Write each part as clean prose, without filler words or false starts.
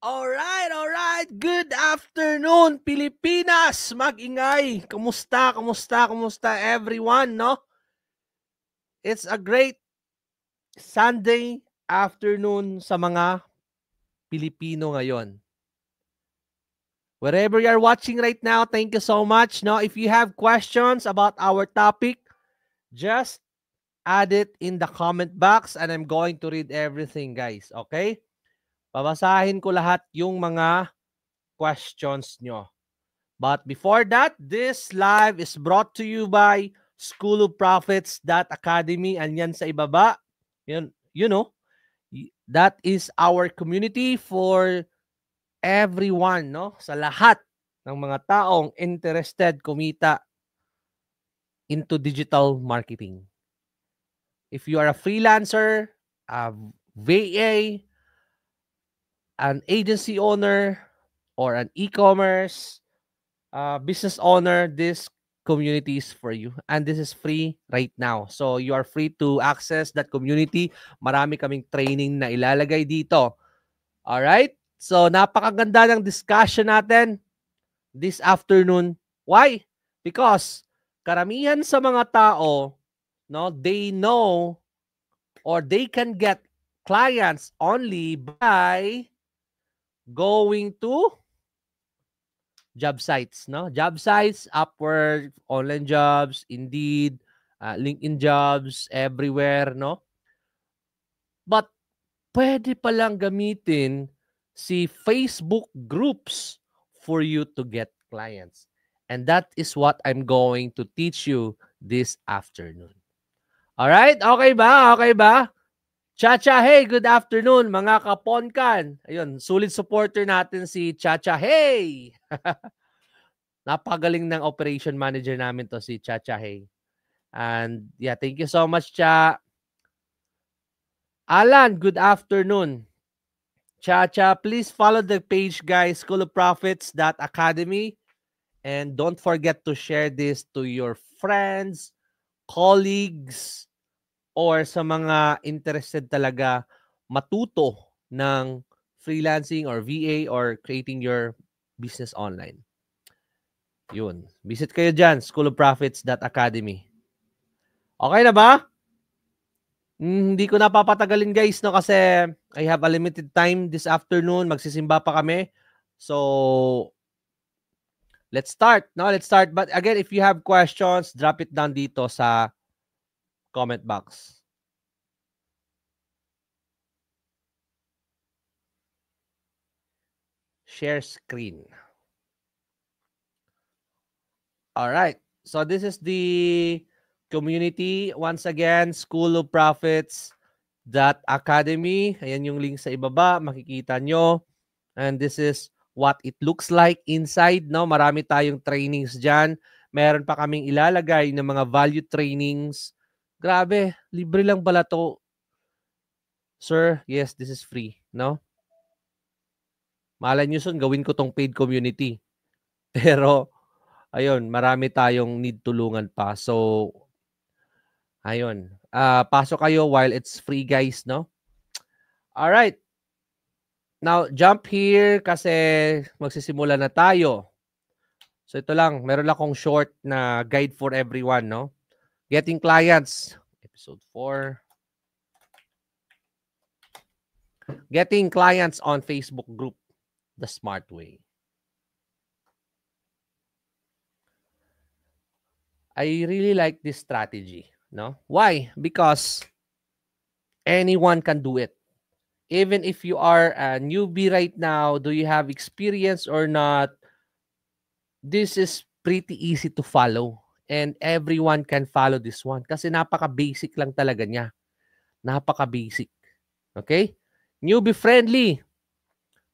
Alright. Good afternoon, Pilipinas! Mag-ingay! Kumusta everyone, no? It's a great Sunday afternoon sa mga Pilipino ngayon. Wherever you're watching right now, thank you so much. No, if you have questions about our topic, just add it in the comment box and I'm going to read everything, guys. Okay? Babasahin ko lahat yung mga questions nyo. But before that, this live is brought to you by School of Prophets.academy. And yan sa ibaba, that is our community for everyone, no? Sa lahat ng mga taong interested kumita into digital marketing. If you are a freelancer, a VA, an agency owner, or an e-commerce business owner, this community is for you. And this is free right now. So you are free to access that community. Marami kaming training na ilalagay dito. Alright? So napakaganda ng discussion natin this afternoon. Why? Because karamihan sa mga tao, no, they know or they can get clients only by going to job sites, no? Job sites, Upwork, online jobs, Indeed, LinkedIn jobs, everywhere, no? But pwede palang gamitin si Facebook groups for you to get clients. And that is what I'm going to teach you this afternoon. Alright? Okay ba? Okay ba? Chacha, hey, good afternoon mga kaponkan. Ayun, solid supporter natin si Chacha, hey! Napagaling ng operation manager namin to si Chacha, hey. And yeah, thank you so much, Cha. Alan, good afternoon. Cha, please follow the page, guys, schoolofprophets.academy. And don't forget to share this to your friends, colleagues, or sa mga interested talaga matuto ng freelancing or VA or creating your business online. Yun. Visit kayo dyan, schoolofprophets.academy. Okay na ba? Hindi ko napapatagalin, guys, no, kasi I have a limited time this afternoon. Magsisimba pa kami. So, let's start. No, let's start. But again, if you have questions, drop it down dito sa comment box. Share screen. All right. So, this is the community. Once again, School of Prophets.academy. Ayan yung link sa ibaba. Makikita nyo. And this is what it looks like inside, no? Marami tayong trainings dyan. Meron pa kaming ilalagay ng mga value trainings. Grabe, libre lang pala to. Sir, yes, this is free, no? Malay nyo son, gawin ko tong paid community. Pero, ayun, marami tayong need tulungan pa. So, ayun. Pasok kayo while it's free, guys, no? Alright. Now, jump here kasi magsisimula na tayo. So ito lang, meron akong short na guide for everyone, no? Getting clients, episode 4. Getting clients on Facebook group, the smart way. I really like this strategy, no? Why? Because anyone can do it. Even if you are a newbie right now, do you have experience or not, this is pretty easy to follow. And everyone can follow this one. Kasi napaka-basic lang talaga niya. Napaka-basic. Okay? Newbie friendly.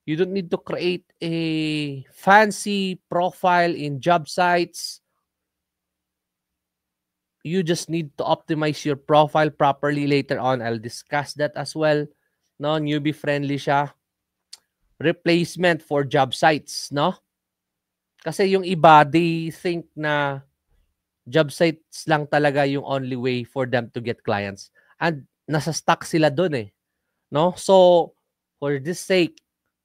You don't need to create a fancy profile in job sites. You just need to optimize your profile properly. Later on, I'll discuss that as well. No, newbie friendly siya. Replacement for job sites, no? Kasi yung iba, they think na job sites lang talaga yung only way for them to get clients. And nasa stuck sila dun eh. No? So, for this sake,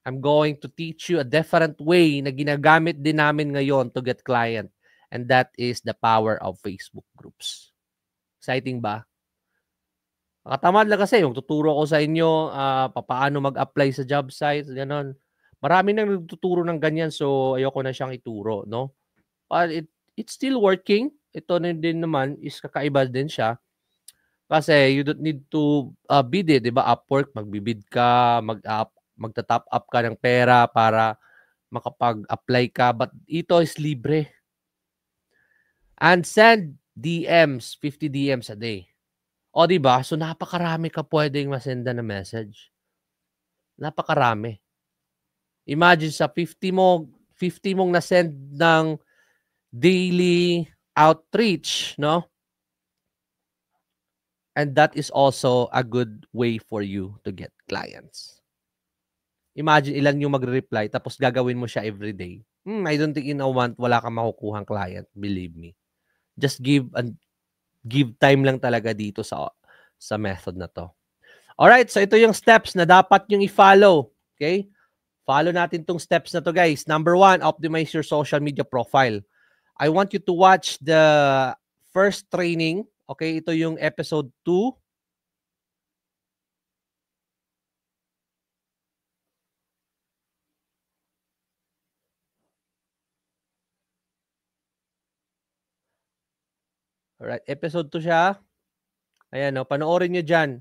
I'm going to teach you a different way na ginagamit din namin ngayon to get client. And that is the power of Facebook groups. Exciting ba? Nakatamad lang kasi yung tuturo ko sa inyo paano mag-apply sa job sites, gano'n. Marami nang nagtuturo ng ganyan, so ayoko na siyang ituro, no? But it's still working. Ito na din naman is kakaiba din siya. Kasi you don't need to bid eh, 'di ba? Upwork, magbibid ka, magta-top up ka ng pera para makapag-apply ka. But ito is libre. And send DMs, 50 DMs a day. O, 'di ba? So, napakarami ka pwedeng masendan na message. Napakarami. Imagine sa 50 mong na-send ng daily outreach, no? And that is also a good way for you to get clients. Imagine ilan yung magre-reply tapos gagawin mo siya every day. I don't think in a month wala kang makukuhang client, believe me. Just give time lang talaga dito sa method na to. Alright, so ito yung steps na dapat yung i-follow. Okay? Follow natin tong steps na to, guys. Number 1, optimize your social media profile. I want you to watch the first training. Okay, ito yung episode 2. Alright, episode 2 siya. Ayan, no, panoorin nyo dyan.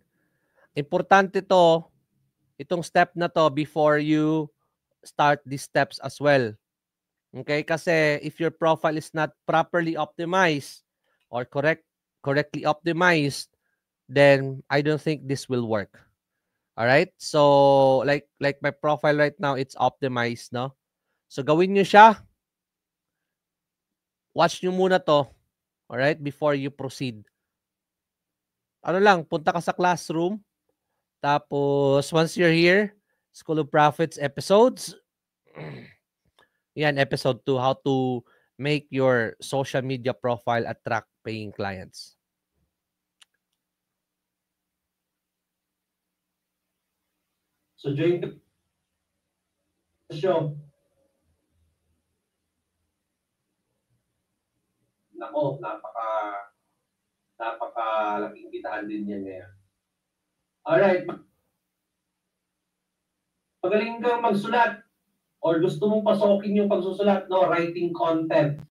Importante to, itong step na to before you start these steps as well. Okay, kasi if your profile is not properly optimized or correctly optimized, then I don't think this will work. All right? So like my profile right now, it's optimized, no? So gawin niyo siya. Watch niyo muna to. All right? Before you proceed. Ano lang, punta ka sa classroom. Tapos once you're here, School of Profits episodes. Yan, episode 2, how to make your social media profile attract paying clients. So during the show, nako, napakalaking kitaan din yan ngayon. Alright. Magaling kang magsulat or gusto mong pasokin yung pagsusulat, no? Writing content.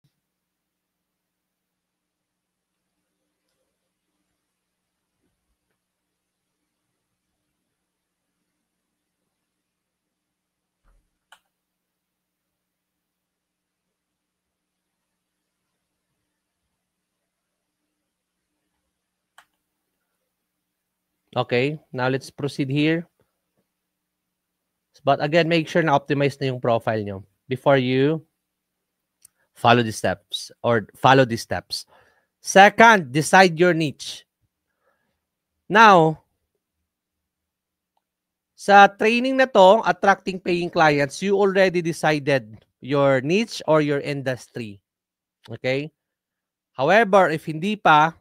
Okay, now let's proceed here. But again, make sure na optimize na yung profile nyo before you follow the steps or follow these steps. Second, decide your niche. Now, sa training na to, attracting paying clients, you already decided your niche or your industry. Okay? However, if hindi pa,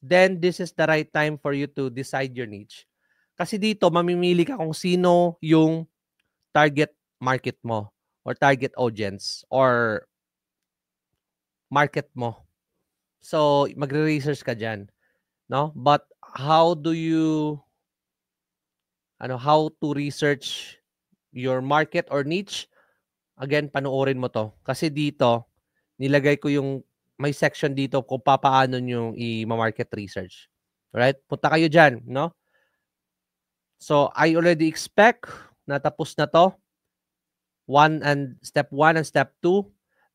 then this is the right time for you to decide your niche. Kasi dito, mamimili ka kung sino yung target market mo or target audience or market mo. So, magre-research ka dyan. No? But how to research your market or niche? Again, panoorin mo to. Kasi dito, nilagay ko yung may section dito kung paano nyo i-market research. Right? Punta kayo dyan, no? So, I already expect na tapos na to. Step 1 and step 2.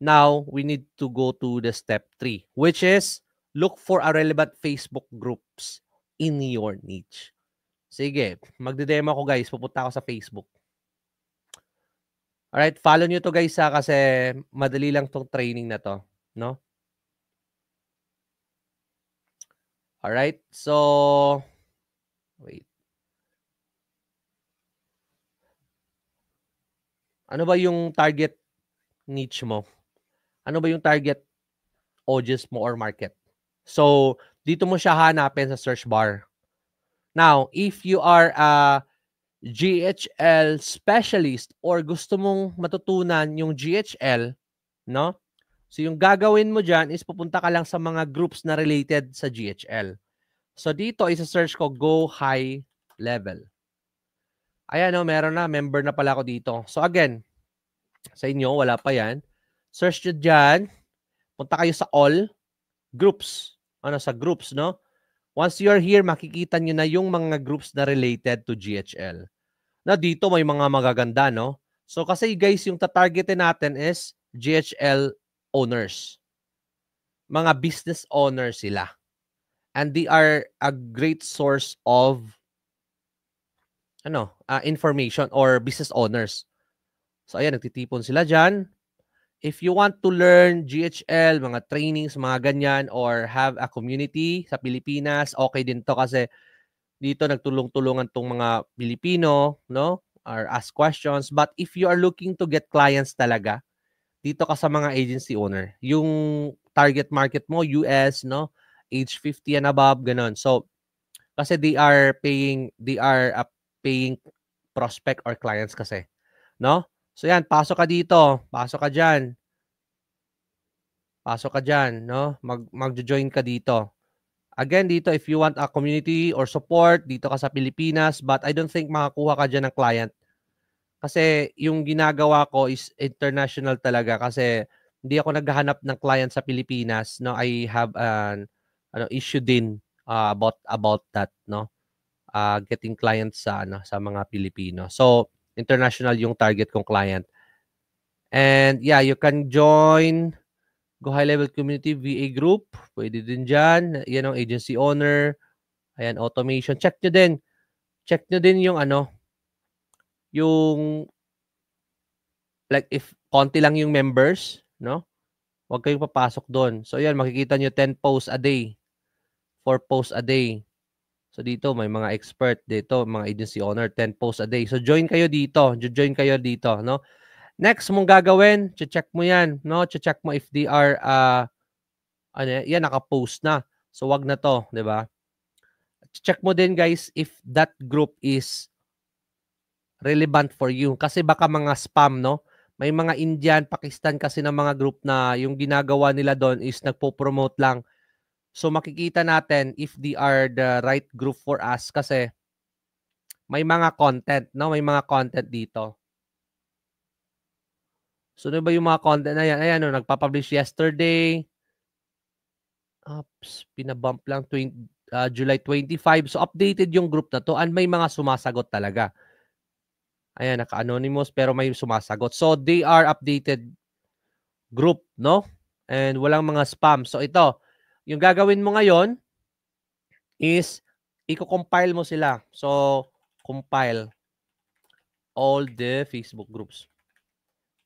Now, we need to go to the step 3, which is look for a relevant Facebook groups in your niche. Sige, magde-demo ako, guys. Pupunta ako sa Facebook. Alright, follow nyo to, guys, kasi madali lang tong training na to, no? Alright, so wait. Ano ba yung target niche mo? Ano ba yung target audience mo or market? So, dito mo siya hanapin sa search bar. Now, if you are a GHL specialist or gusto mong matutunan yung GHL, no? So yung gagawin mo diyan is pupunta ka lang sa mga groups na related sa GHL. So dito isa-search ko Go High Level. Ayan no, meron na, member na pala ako dito. So again, sa inyo wala pa 'yan. Search nyo diyan, punta kayo sa all groups. Ano sa groups, no? Once you're here, makikita nyo na yung mga groups na related to GHL. Na dito may mga magaganda, no? So kasi guys, yung tatargetin natin is GHL owners. Mga business owners sila. And they are a great source of information or business owners. So ayan, nagtitipon sila dyan. If you want to learn GHL, mga trainings, mga ganyan, or have a community sa Pilipinas, okay din to kasi dito nagtulong-tulungan tong mga Pilipino, no? Or ask questions. But if you are looking to get clients talaga, dito ka sa mga agency owner. Yung target market mo, US, no? Age 50 and above, ganun. So, kasi they are paying prospect or clients kasi, no? So yan, pasok ka dito, pasok ka diyan. Pasok ka diyan, no? Magjo-join ka dito. Again, dito if you want a community or support dito ka sa Pilipinas, but I don't think makakuha ka diyan ng client. Kasi yung ginagawa ko is international talaga kasi hindi ako naghahanap ng client sa Pilipinas, no? I have an issue din about that, no? Getting clients sa mga Pilipino. So, international yung target kong client. And yeah, you can join Go High Level Community VA Group. Pwede din dyan. Yan ang agency owner. Ayan, automation. Check nyo din. Check nyo din yung yung like if konti lang yung members, no? Huwag kayong papasok doon. So ayan, makikita nyo 10 posts a day. 4 posts a day. So dito may mga expert dito, mga agency owner, 10 posts a day. So join kayo dito. Join kayo dito, no? Next mong gagawin, check mo 'yan, no? Check mo if they are yan naka-post na. So wag na 'to, 'di ba? Check mo din guys if that group is relevant for you kasi baka mga spam, no? May mga Indian, Pakistan kasi na mga group na yung ginagawa nila doon is nagpo-promote lang. So makikita natin if they are the right group for us kasi may mga content, no? May mga content dito. So ano ba yung mga content na yan? Ayan, no, nagpa-publish yesterday. Oops, pinabump lang July 25. So updated yung group na to and may mga sumasagot talaga. Ayan, naka-anonymous pero may sumasagot. So they are updated group, no? And walang mga spam. So ito, yung gagawin mo ngayon is i-compile mo sila. So compile all the Facebook groups.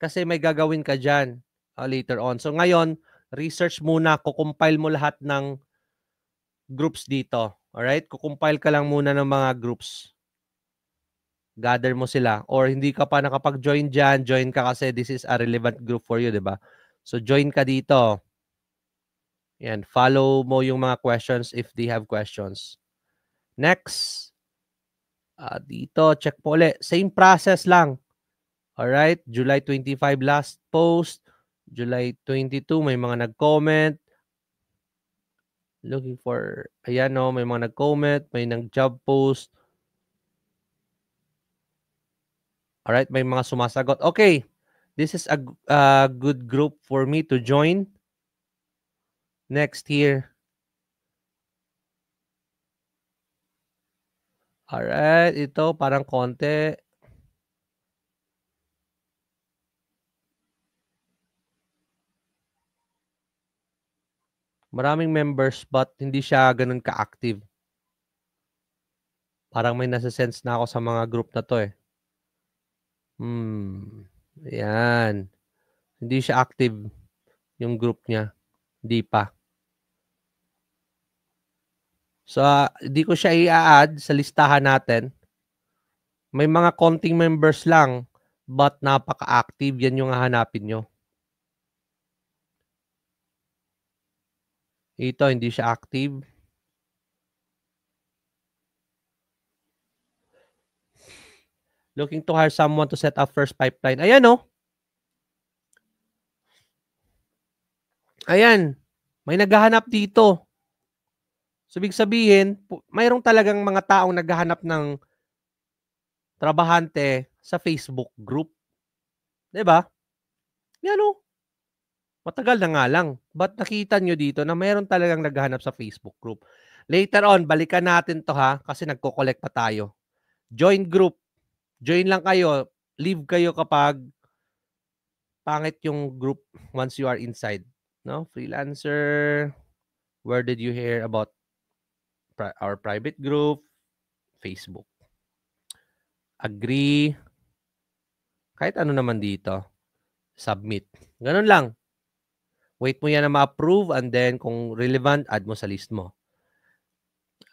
Kasi may gagawin ka dyan later on. So ngayon, research muna, kukompile mo lahat ng groups dito. Alright? Kukompile ka lang muna ng mga groups. Gather mo sila. Or hindi ka pa nakapag-join dyan, join ka kasi this is a relevant group for you, di ba? So join ka dito. Yan, follow mo yung mga questions if they have questions. Next. Dito, check po ulit. Same process lang. Alright, July 25 last post. July 22, may mga nag-comment. Looking for, ayan no, may mga nag-comment, may nag-job post. Alright, may mga sumasagot. Okay, this is a good group for me to join. Next here. Alright, ito parang konti. Maraming members but hindi siya ganun ka-active. Parang may nasa-sense na ako sa mga group na to eh. Ayan. Hindi siya active yung group niya. Hindi pa. So, hindi ko siya i-add sa listahan natin. May mga konting members lang but napaka-active. Yan yung hahanapin nyo. Ito, hindi siya active. Looking to hire someone to set up first pipeline. Ayan, oh. Ayan. May naghahanap dito. So, ibig sabihin, mayroong talagang mga taong naghahanap ng trabahante sa Facebook group. 'Di ba? Yan, oh. Matagal na nga lang. But nakita nyo dito na mayroon talagang naghahanap sa Facebook group. Later on, balikan natin to ha, kasi nagko-collect pa tayo. Join group. Join lang kayo. Leave kayo kapag pangit yung group once you are inside. No? Freelancer. Where did you hear about our private group? Facebook. Agree. Kahit ano naman dito. Submit. Ganun lang. Wait mo yan na ma-approve and then kung relevant, add mo sa list mo.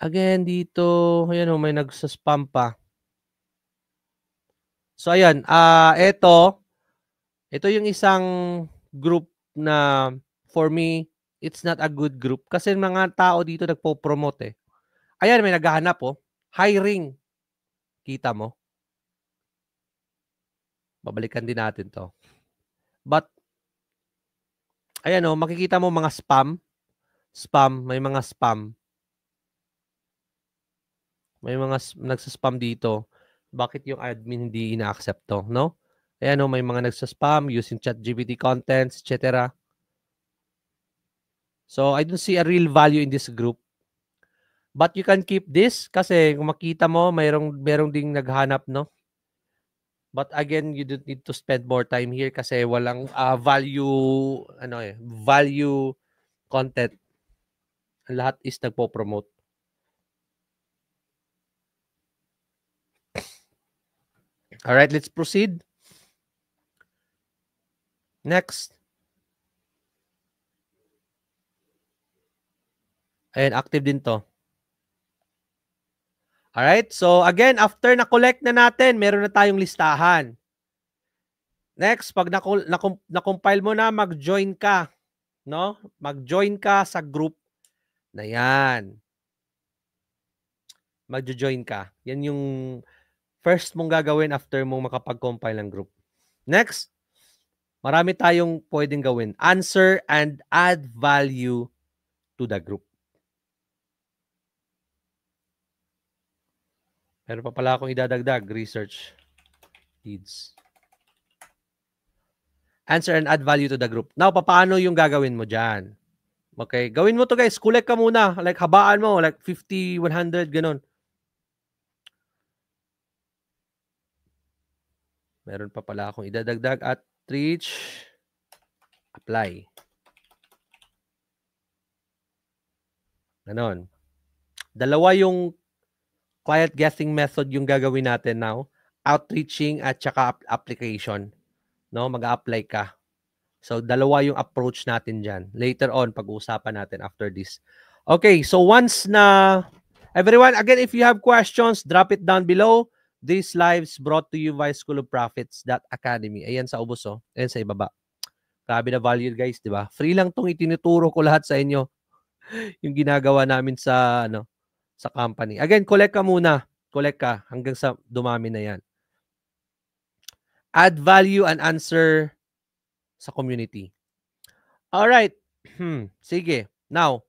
Again, dito, ayan o, may nagsaspam pa. So, ayan, ito yung isang group na for me, it's not a good group. Kasi mga tao dito nagpo-promote eh. Ayan, may naghahanap oh. Hiring. Kita mo? Babalikan din natin to. But, ayan oh, makikita mo mga spam. Spam, may mga spam. May mga nagsaspam dito. Bakit yung admin hindi ina-accept to, no? Ayan o, may mga nagsaspam using ChatGPT contents, etc. So, I don't see a real value in this group. But you can keep this kasi kung makita mo, mayroong ding naghanap, no? But again, you don't need to spend more time here kasi walang value content. Lahat is nagpo-promote. All right, let's proceed. Next. Ayan, active din to. Alright, so again, after na-collect na natin, meron na tayong listahan. Next, pag na-compile mo na, mag-join ka. No? Mag-join ka sa group na yan. Mag-join ka. Yan yung first mong gagawin after mong makapag-compile ng group. Next, marami tayong pwedeng gawin. Answer and add value to the group. Meron pa pala akong idadagdag. Research needs. Answer and add value to the group. Now, paano yung gagawin mo dyan? Okay, gawin mo to guys. Collect ka muna. Like, habaan mo. Like, 50, 100, ganun. Meron pa pala akong idadagdag at reach. Apply. Ganon. Dalawa yung quiet guessing method yung gagawin natin now. Outreaching at saka application. No, mag-apply ka. So, dalawa yung approach natin dyan. Later on, pag-uusapan natin after this. Okay, so once na... Everyone, again, if you have questions, drop it down below. This lives brought to you by School of Profits.Academy. Ayan sa ubos, oh. Ayan sa ibaba. Grabe na value, guys, di ba? Free lang tong itinuturo ko lahat sa inyo. Yung ginagawa namin sa, sa company. Again, collect ka muna. Collect ka hanggang sa dumami na yan. Add value and answer sa community. Alright. Sige. Now,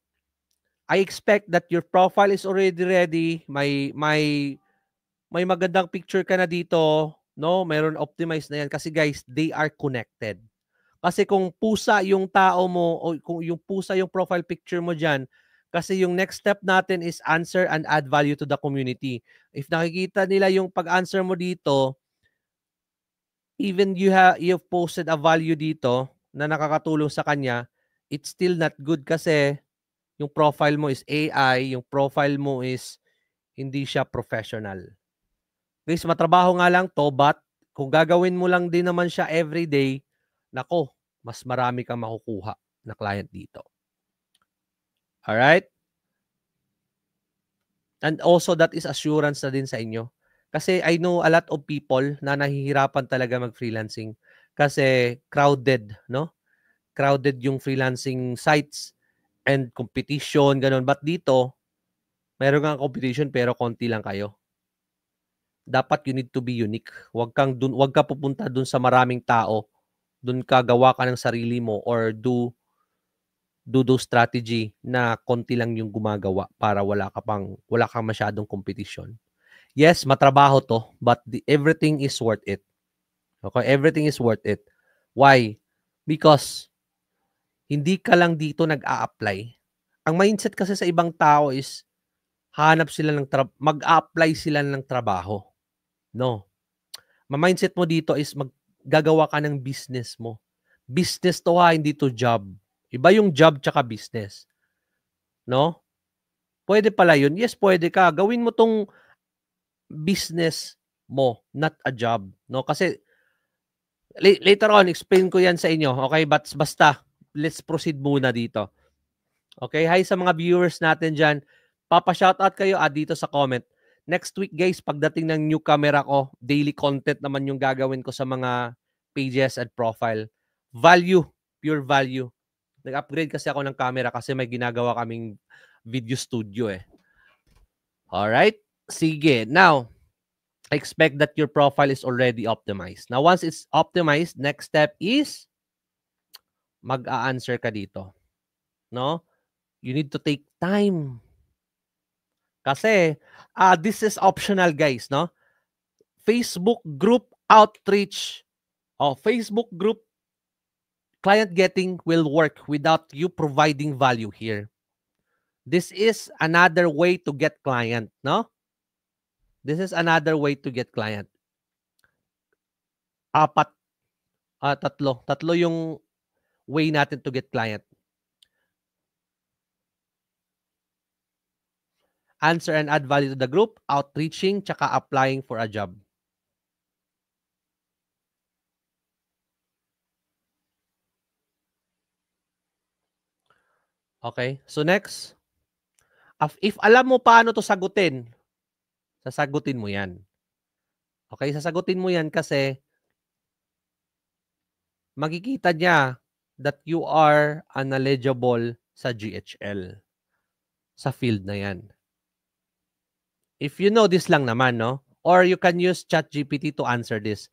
I expect that your profile is already ready. May magandang picture ka na dito. No? Mayroon optimized na yan. Kasi guys, they are connected. Kasi kung pusa yung tao mo o kung yung pusa yung profile picture mo dyan, kasi yung next step natin is answer and add value to the community. If nakikita nila yung pag-answer mo dito, even you've posted a value dito na nakakatulong sa kanya, it's still not good kasi yung profile mo is AI, yung profile mo is hindi siya professional. Guys, matrabaho nga lang to, but kung gagawin mo lang din naman siya everyday, nako, mas marami kang makukuha na client dito. Alright? And also, that is assurance na din sa inyo. Kasi I know a lot of people na nahihirapan talaga mag-freelancing kasi crowded, no? Crowded yung freelancing sites and competition, ganun. But dito, meron nga competition pero konti lang kayo. dapat you need to be unique. Wag ka pupunta dun sa maraming tao. Dun ka gawa ka ng sarili mo or do those strategy na konti lang yung gumagawa para wala kang masyadong competition. Yes, matrabaho to, but everything is worth it. Okay, everything is worth it. Why? Because hindi ka lang dito nag-a-apply. Ang mindset kasi sa ibang tao is hanap sila ng mag-a-apply sila ng trabaho. No. Ma-mindset mo dito is gagawa ka ng business mo. Business to ha, hindi to job. Iba yung job tsaka business. No? Pwede pala yun. Yes, pwede ka. Gawin mo tong business mo, not a job. No? Kasi later on, explain ko yan sa inyo. Okay? But basta, let's proceed muna dito. Okay? Hi sa mga viewers natin dyan. Papa-shoutout kayo dito sa comment. Next week, guys, pagdating ng new camera ko, daily content naman yung gagawin ko sa mga pages at profile. Value. Pure value. Nag-upgrade kasi ako ng camera kasi may ginagawa kaming video studio eh. Alright? Sige. Now, expect that your profile is already optimized. Now, once it's optimized, next step is mag-a-answer ka dito. No? You need to take time. Kasi, this is optional, guys, no? Facebook group outreach or Facebook group client getting will work without you providing value here. This is another way to get client, no? This is another way to get client. Tatlo yung way natin to get client. Answer and add value to the group, outreaching, tsaka applying for a job. Okay, so next. If alam mo paano to sagutin, sasagutin mo yan. Okay, sasagutin mo yan kasi makikita niya that you are knowledgeable sa GHL. Sa field na yan. If you know this lang naman, no? Or you can use ChatGPT to answer this.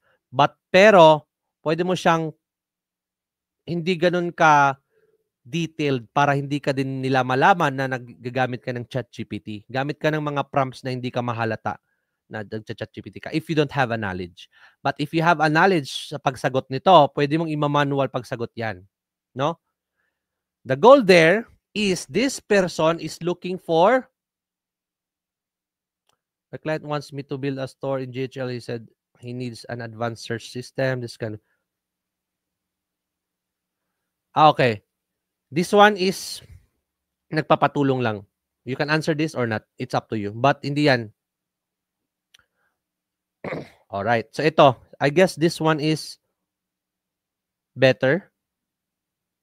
Pero, pwede mo siyang hindi ganun ka detailed para hindi ka din nila malaman na nagagamit ka ng ChatGPT. Gamit ka ng mga prompts na hindi ka mahalata na nag-ChatGPT ka if you don't have a knowledge. But if you have a knowledge sa pagsagot nito, pwede mong i-manual pagsagot yan. No? The goal there is this person is looking for the client wants me to build a store in GHL. He said he needs an advanced search system. This kind of... okay. This one is nagpapatulong lang. You can answer this or not. It's up to you. But hindi yan. Alright. So ito, I guess this one is better.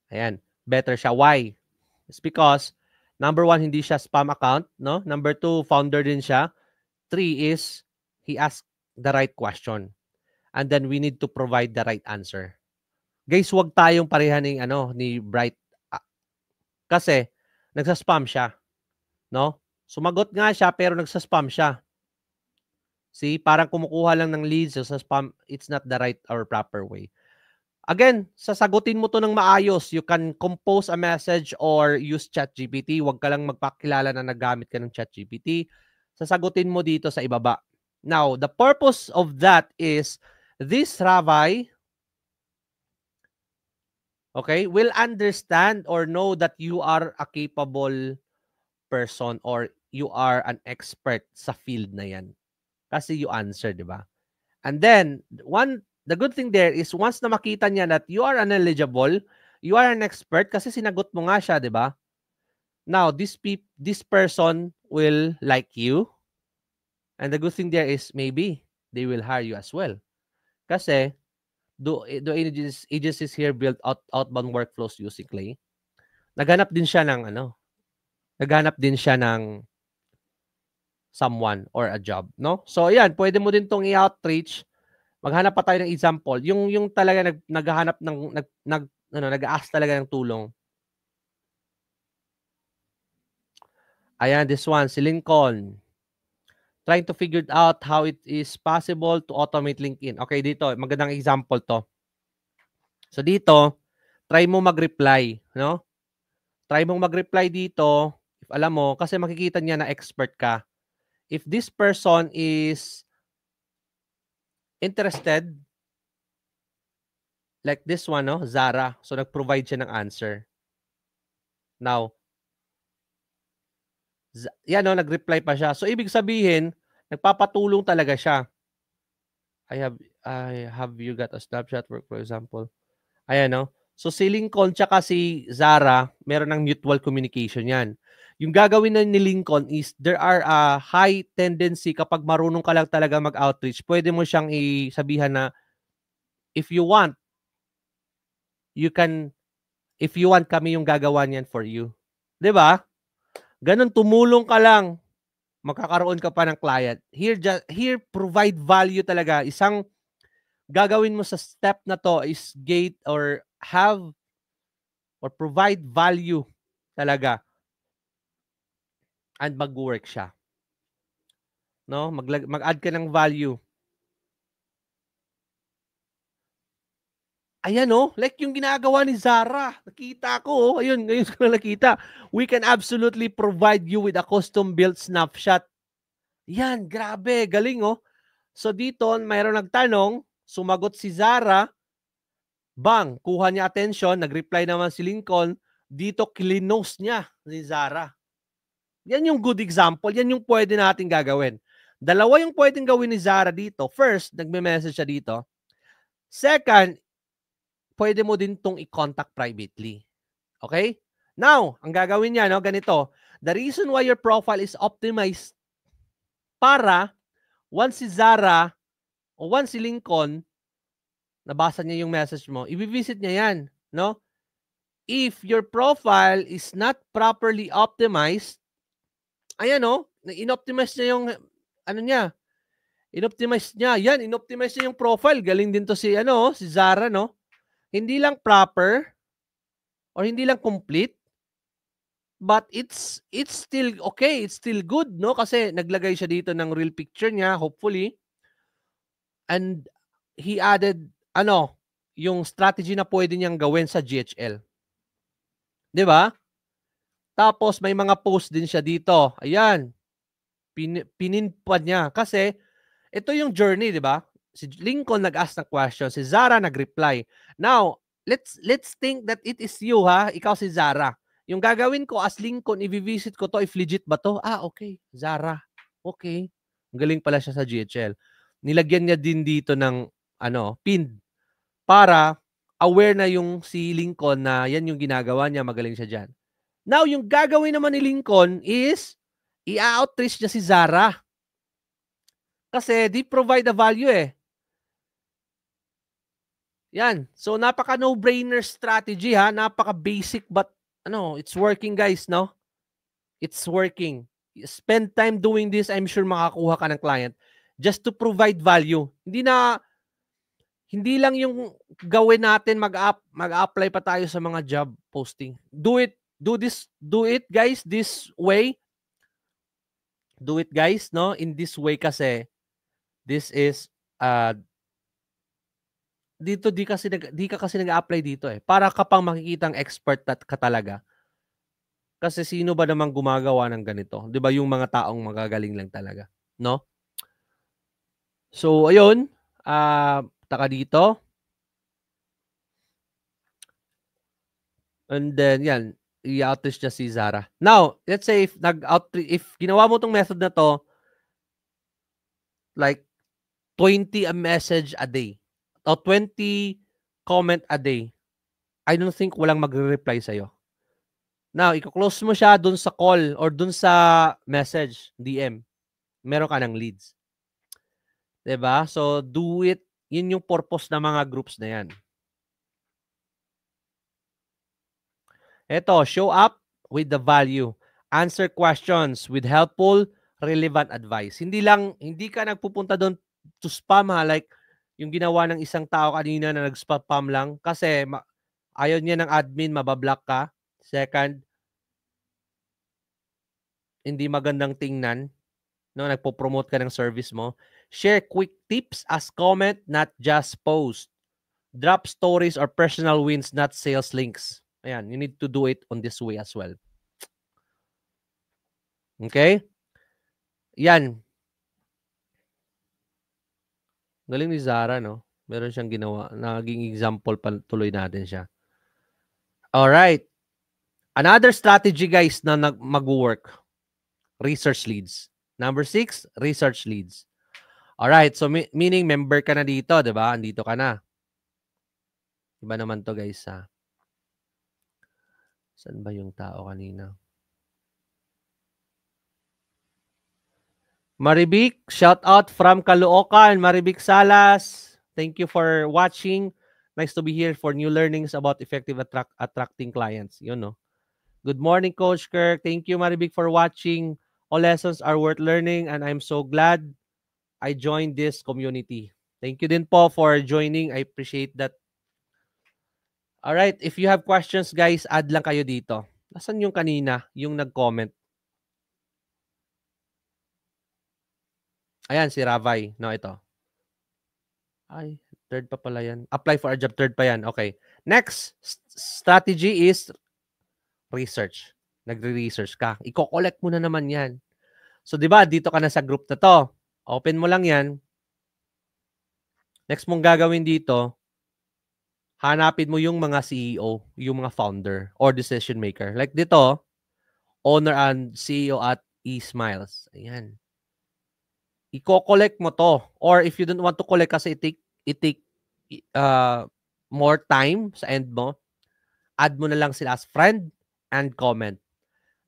Ayan. Better siya. Why? It's because, number 1, hindi siya spam account. No? Number 2, founder din siya. 3 is, he asked the right question. And then we need to provide the right answer. Guys, wag tayong parehan ni Bright. Kasi, nagsaspam siya. No? Sumagot nga siya, pero nagsaspam siya. See, parang kumukuha lang ng leads sa spam. It's not the right or proper way. Again, sasagutin mo to ng maayos. You can compose a message or use ChatGPT. Huwag ka lang magpakilala na nagamit ka ng ChatGPT. Sasagutin mo dito sa ibaba. Now, the purpose of that is this Rabbi, okay, will understand or know that you are a capable person or you are an expert sa field na yan. Kasi you answer, di ba? And then, the good thing there is once na makita niya that you are knowledgeable, you are an expert kasi sinagot mo nga siya, di ba? Now, this person will like you. And the good thing there is maybe they will hire you as well. Kasi, do agencies here build outbound workflows using Clay? Naghanap din siya ng someone or a job, no? So, ayan, pwede mo din tong i-outreach. Maghanap pa tayo ng example. Yung talaga naghahanap ng nag-ask talaga ng tulong. Ayan, this one, si Lincoln. Trying to figure out how it is possible to automate LinkedIn. Okay, dito, magandang example to. So dito, try mo mag-reply, no? Try mong mag-reply dito, if alam mo, kasi makikita niya na expert ka. If this person is interested, like this one, no? Zara. So nag-provide siya ng answer. Now, yan, no? Nag-reply pa siya. So ibig sabihin, nagpapatulong talaga siya. I have you got a snapshot work, for example. Ayan, no? So si Lincoln tsaka si Zara, meron ng mutual communication yan. Yung gagawin na ni Lincoln is there are a high tendency kapag marunong ka lang talaga mag-outreach, pwede mo siyang isabihan na if you want, if you want, kami yung gagawa niyan for you. 'Di ba? Ganun, tumulong ka lang, makakaroon ka pa ng client. Here provide value talaga. Isang gagawin mo sa step na to is gate or have or provide value talaga and mag-work siya. No? Mag-add ka ng value. Ayan, oh, like yung ginagawa ni Zara. Nakita ko, oh. Ayun, ngayon ko na nakita. We can absolutely provide you with a custom-built snapshot. Yan, grabe, galing, oh. So dito, mayroon nagtanong, sumagot si Zara, bang, kuha niya attention, nag-reply naman si Lincoln, dito klinos niya si Zara. Yan yung good example, yan yung pwede natin gagawin. Dalawa yung pwedeng gawin ni Zara dito. First, nagme-message siya dito. Second, pwede mo din tong i-contact privately. Okay? Now, ang gagawin niya, no, ganito. The reason why your profile is optimized para once si Zara o once si Lincoln, nabasa niya yung message mo, i-visit niya yan, no? If your profile is not properly optimized, ayan, no, in-optimize niya yung ano niya, in-optimize niya. Yan, in-optimize niya yung profile. Galing din to si ano, si Zara, no? Hindi lang proper or hindi lang complete, but it's still okay, it's still good, no? Kasi naglagay siya dito ng real picture niya, hopefully. And he added ano, yung strategy na pwede niyang gawin sa GHL. 'Di ba? Tapos may mga post din siya dito. Ayan. Pininpad niya kasi ito yung journey, 'di ba? Si Lincoln nag-ask ng question, si Zara nag-reply. Now, let's think that it is you, ha? Ikaw si Zara. Yung gagawin ko as Lincoln, i-visit ko to if legit ba to? Ah, okay. Zara. Okay. Ang galing pala siya sa GHL. Nilagyan niya din dito ng ano, pin para aware na yung si Lincoln na yan yung ginagawa niya, magaling siya diyan. Now, yung gagawin naman ni Lincoln is i-outreach niya si Zara. Kasi they provide a value eh. Yan. So napaka no-brainer strategy, ha. Napaka basic but ano, it's working, guys, no? It's working. Spend time doing this, I'm sure makakuha ka ng client just to provide value. Hindi lang yung gawin natin mag-apply pa tayo sa mga job posting. Do it guys this way. Do it, guys, no? In this way kasi this is dito di ka kasi nag-a-apply dito eh. Para ka pang makikitang expert ka talaga. Kasi sino ba namang gumagawa ng ganito? 'Di ba yung mga taong magagaling lang talaga, no? So ayun, taka dito. And then yan, i-outreach niya si Zara. Now, let's say if ginawa mo tong method na to, like 20 a message a day o 20 comment a day, I don't think walang magre-reply sa'yo. Now, i-close mo siya dun sa call or dun sa message, DM. Meron ka ng leads. 'Di ba? So, do it. Yun yung purpose ng mga groups na yan. Ito, show up with the value. Answer questions with helpful, relevant advice. Hindi ka nagpupunta doon to spam, ha. Like, yung ginawa ng isang tao kanina na nag-spam lang. Kasi ayaw niya ng admin, mabablock ka. Second, hindi magandang tingnan. no, nagpo-promote ka ng service mo, share quick tips as comment, not just post. Drop stories or personal wins, not sales links. Ayan, you need to do it on this way as well. Okay? Yan. Galing ni Zara, no? Meron siyang ginawa. Naging example pa, tuloy natin siya. Alright. Another strategy, guys, na mag-work. Research leads. Number 6, research leads. Alright. So, meaning member ka na dito, di ba? Andito ka na. Iba naman to, guys, ha? Saan ba yung tao kanina? Maribik, shout out from Caloocan. Maribik Salas, thank you for watching. Nice to be here for new learnings about effective attracting clients. You know. Good morning, Coach Kirk. Thank you, Maribik, for watching. All lessons are worth learning, and I'm so glad I joined this community. Thank you din po for joining. I appreciate that. All right, if you have questions, guys, add lang kayo dito. Nasaan yung kanina, yung nag-comment? Ayan, si Ravay. No, ito. Ay, third pa pala yan. Apply for a job, third pa yan. Okay. Next strategy is research. Nagre-research ka. Iko-collect mo na naman yan. So, di ba, dito ka na sa group na to. Open mo lang yan. Next mong gagawin dito, hanapin mo yung mga CEO, yung mga founder or decision maker. Like dito, owner and CEO at eSmiles. Ayan. Iko-collect mo to. Or if you don't want to collect kasi it take more time sa end mo, add mo na lang sila as friend and comment.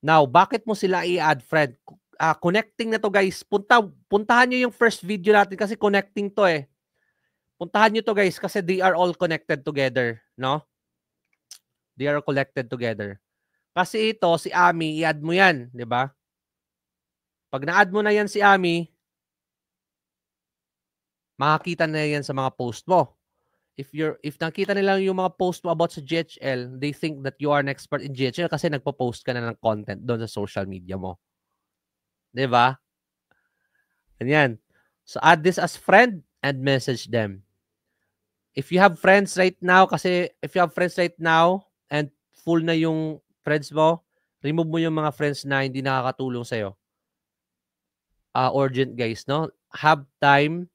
Now, bakit mo sila i-add friend? Connecting na to, guys. Puntahan nyo yung first video natin kasi connecting to eh. Puntahan nyo to, guys, kasi they are all connected together, no? They are connected together. Kasi ito, si Ami, i-add mo yan, di ba? Pag na-add mo na yan si Ami, makakita na yan sa mga post mo. If nakita nila yung mga post mo about sa GHL, they think that you are an expert in GHL kasi nagpo-post ka na ng content doon sa social media mo. 'Di ba? Ganyan. So add this as friend and message them. If you have friends right now and full na yung friends mo, remove mo yung mga friends na hindi nakakatulong sa'yo. Urgent, guys, no? Have time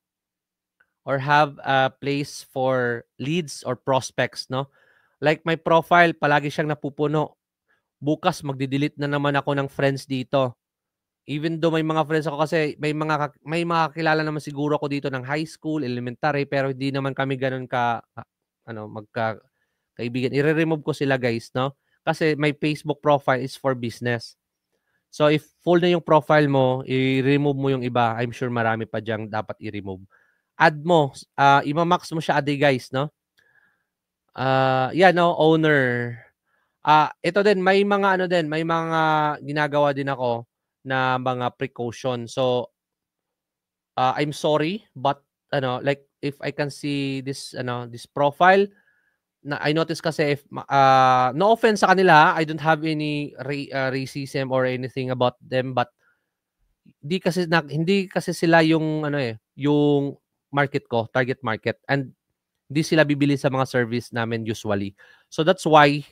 or have a place for leads or prospects, no? Like my profile, palagi siyang napupuno. Bukas magdi-delete na naman ako ng friends dito. Even though may mga friends ako kasi may mga kakilala naman siguro ako dito ng high school, elementary, pero hindi naman kami ganoon magkaibigan. I-remove ko sila, guys, no? Kasi my Facebook profile is for business. So if full na yung profile mo, i-remove mo yung iba. I'm sure marami pa diyang dapat i-remove. Add mo, i-max mo siya a day, guys, no? No, owner. Ito din, may mga ginagawa din ako na mga precaution. So, I'm sorry, but like if I can see this profile, I notice kasi if no offense sa kanila, I don't have any racism or anything about them, but hindi kasi sila yung yung market ko, target market, and hindi sila bibili sa mga service namin usually. So that's why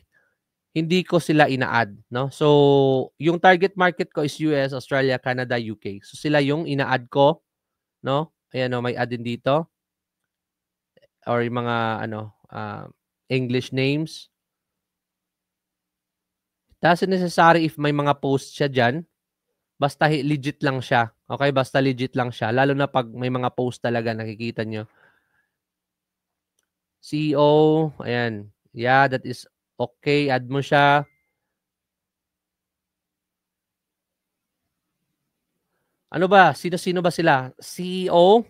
hindi ko sila ina-add, no? So yung target market ko is US, Australia, Canada, UK. So sila yung ina-add ko, no? Ayan, no, may add din dito. Or yung mga English names. Doesn't necessary if may mga post siya diyan. Basta legit lang siya. Okay? Basta legit lang siya. Lalo na pag may mga post talaga nakikita nyo. CEO, ayan. Yeah, that is okay. Add mo siya. Ano ba? Sino-sino ba sila? CEO,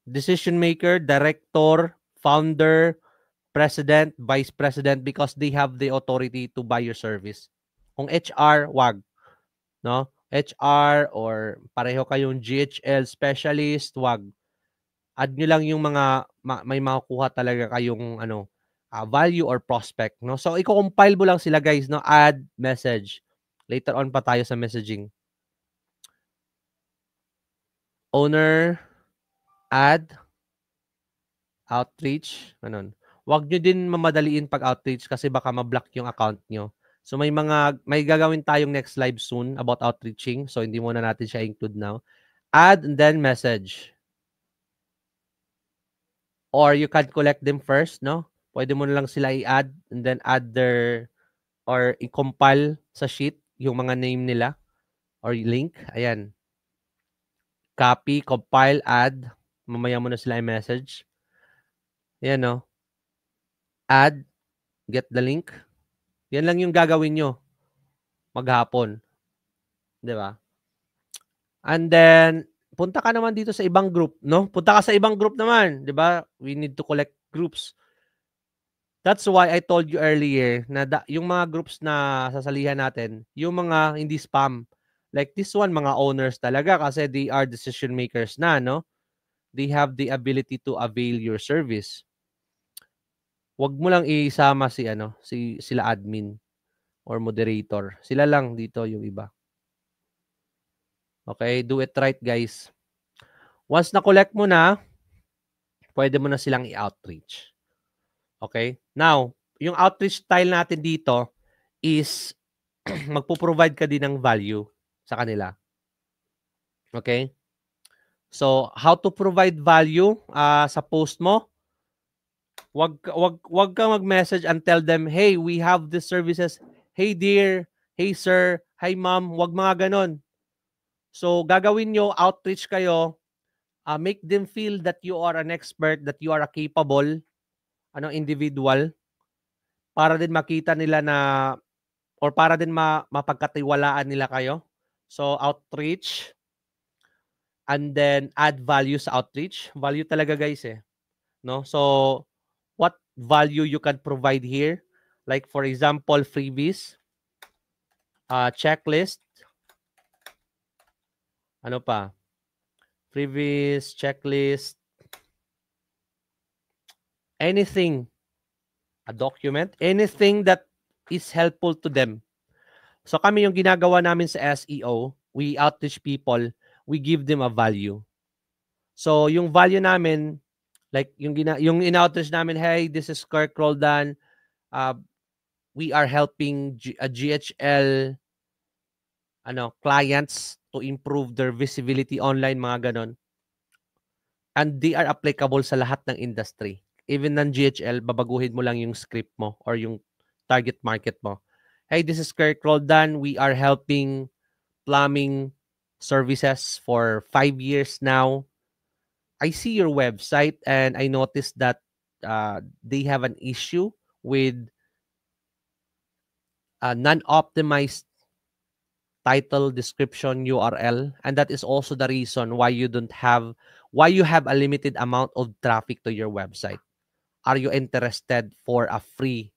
decision maker, director, founder, president, vice president, because they have the authority to buy your service. Kung HR, wag. No? HR or pareho kayong GHL specialist, wag. Add nyo lang yung mga may makukuha talaga kayong value or prospect, no? So i-compile mo lang sila, guys, no? Add message. Later on pa tayo sa messaging. owner, ad, outreach, ganun. Huwag nyo din mamadaliin pag outreach kasi baka ma-block yung account nyo. So may gagawin tayong next live soon about outreaching. So hindi muna natin siya include now. Add and then message. Or you can collect them first, no? Pwede mo na lang sila i-add and then add their or i-compile sa sheet yung mga name nila or link. Ayan. Copy, compile, add. Mamaya mo na sila i-message. Ayan, no? Add, get the link. Yan lang yung gagawin nyo maghapon. Di ba? And then, punta ka naman dito sa ibang group, no? Punta ka sa ibang group naman, di ba? We need to collect groups. That's why I told you earlier na yung mga groups na sasalihan natin, yung mga hindi spam. Like this one, mga owners talaga kasi they are decision makers na, no? They have the ability to avail your service. Wag mo lang isama sila admin or moderator. Sila lang dito yung iba. Okay, do it right, guys. Once na-collect mo na, pwede mo na silang i-outreach. Okay? Now, yung outreach style natin dito is magpo-provide ka din ng value sa kanila. Okay? So, how to provide value sa post mo? Wag kang mag-message and tell them, "Hey, we have these services. Hey dear, hey sir, hi ma'am." Wag mga ganon. So, gagawin nyo, outreach kayo, make them feel that you are an expert, that you are a capable individual para din makita nila na or para din mapagkatiwalaan nila kayo. So, outreach and then add value sa outreach. Value talaga, guys, eh. No? So, what value you can provide here? Like, for example, freebies, checklist, ano pa? Freebies, checklist, anything, a document, anything that is helpful to them. So kami yung ginagawa namin sa SEO, we outreach people, we give them a value. So yung value namin, like yung in-outreach namin, hey, this is Kirk Roldan, we are helping GHL clients to improve their visibility online, mga ganon. And they are applicable sa lahat ng industry. Even ng GHL, babaguhin mo lang yung script mo or yung target market mo. Hey, this is Kirk Roldan. We are helping plumbing services for 5 years now. I see your website and I noticed that they have an issue with non-optimized title, description, URL, and that is also the reason why you have a limited amount of traffic to your website. Are you interested for a free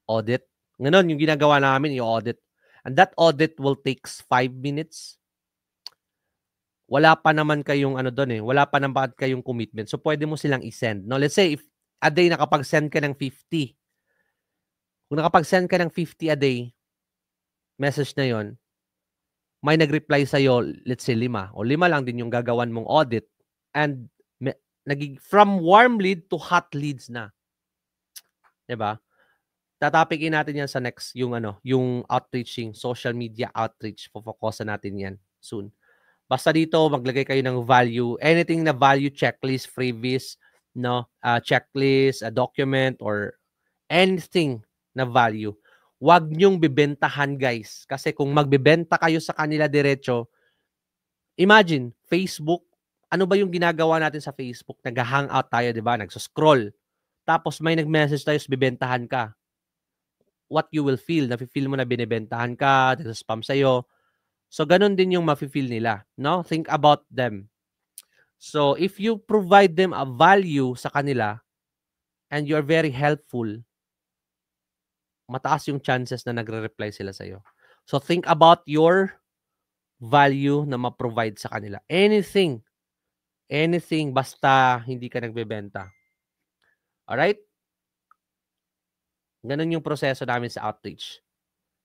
audit? Ngayon, yung ginagawa namin, yung audit. And that audit will take 5 minutes. Wala pa naman kayong wala pa naman kayong commitment. So pwede mo silang i-send. No, let's say if a day nakapag-send ka ng 50. Kung nakapag-send ka ng 50 a day, message na 'yon, may nag-reply sa iyo, let's say 5 o 5 lang din yung gagawan mong audit and from warm lead to hot leads na. 'Di ba? Tatapikin natin 'yan sa next yung outreaching, social media outreach. Fo-focusan natin 'yan soon. Basta dito maglagay kayo ng value, anything na value, checklist, freebies, checklist, a document or anything na value. Huwag niyong bibentahan, guys. Kasi kung magbebenta kayo sa kanila diretso, imagine, Facebook, ano ba yung ginagawa natin sa Facebook? Nag-hangout tayo, di ba? Nagsuscroll. Tapos may nag-message tayo, bibentahan ka. What you will feel? Nafe-feel mo na binibentahan ka, nag-spam sa'yo. So, ganun din yung mafe-feel nila. No? Think about them. So, if you provide them a value sa kanila and you're very helpful, mataas yung chances na nagre-reply sila sa'yo. So, think about your value na ma-provide sa kanila. Anything, basta hindi ka nagbebenta. Alright? Ganun yung proseso namin sa outreach.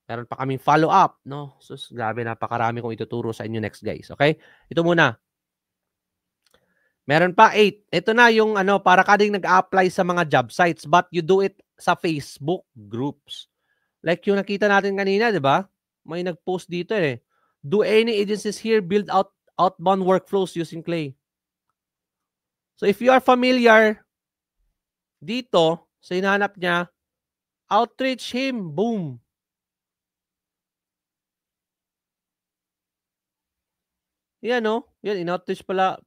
Meron pa kaming follow-up, no? So, grabe, napakarami kong ituturo sa inyo next, guys. Okay? Ito muna. Meron pa 8. Ito na yung ano, para ka ding nag-a-apply sa mga job sites but you do it sa Facebook groups. Like yung nakita natin kanina, 'di ba? May nag-post dito eh. Do any agencies here build outbound workflows using Clay? So if you are familiar dito sa hinahanap niya, outreach him, boom. Yan no? Yan, in-outreach pala.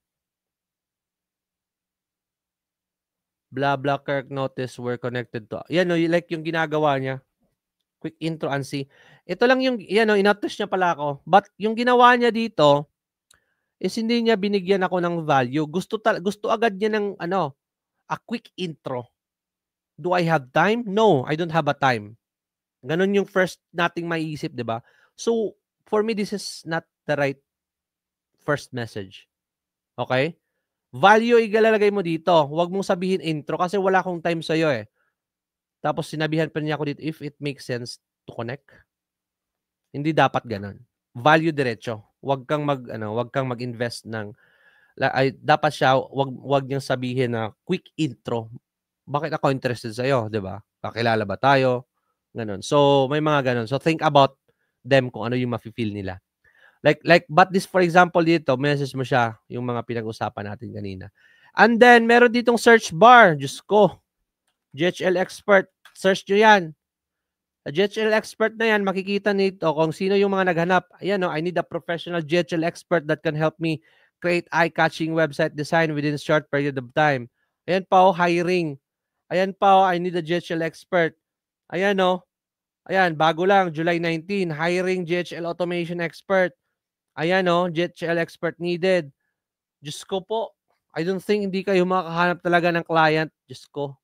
Blah blah Kirk notice were connected to. Yan no, like yung ginagawa niya. Quick intro and see. Ito lang yung, yan no, in-outreach niya pala ako. But yung ginawa niya dito, is hindi niya binigyan ako ng value. Gusto agad niya ng ano, a quick intro. Do I have time? No, I don't have a time. Ganun yung first nating maiisip, 'di ba? So, for me this is not the right first message. Okay? Value igalalagay mo dito. Huwag mong sabihin intro kasi wala akong time sa iyo eh. Tapos sinabihan pa niya ako dito if it makes sense to connect. Hindi dapat ganoon. Value diretso. Huwag kang mag-invest ng dapat siya wag niyang sabihin na quick intro. Bakit ako interested sa iyo, 'di ba? Kakilala ba tayo? Ganun. So may mga ganun. So think about them kung ano yung mafi-feel nila. Like but this for example dito, message mo siya yung mga pinag-usapan natin kanina. And then meron ditong search bar, Diyos ko. GHL expert, search nyo yan. Sa GHL expert na yan, makikita nito kung sino yung mga naghanap. Ayan, no, I need a professional GHL expert that can help me create eye-catching website design within a short period of time. Ayan pa, hiring. Ayan pa, I need a GHL expert. Ayan, no. Ayan, bago lang, July 19, hiring GHL automation expert. Ayan, no, GHL expert needed. Diyos ko po, I don't think hindi kayo makahanap talaga ng client. Diyos ko.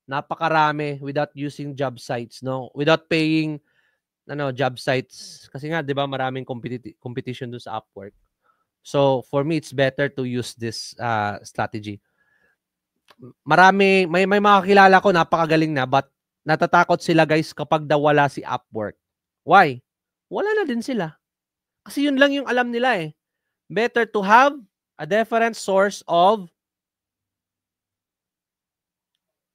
Napakarami without using job sites, no? Without paying job sites kasi nga 'di ba maraming competition dun sa Upwork. So for me it's better to use this strategy. May mga kilala ko napakagaling na but natatakot sila guys kapag daw wala si Upwork. Why? Wala na din sila. Kasi yun lang yung alam nila eh. Better to have a different source of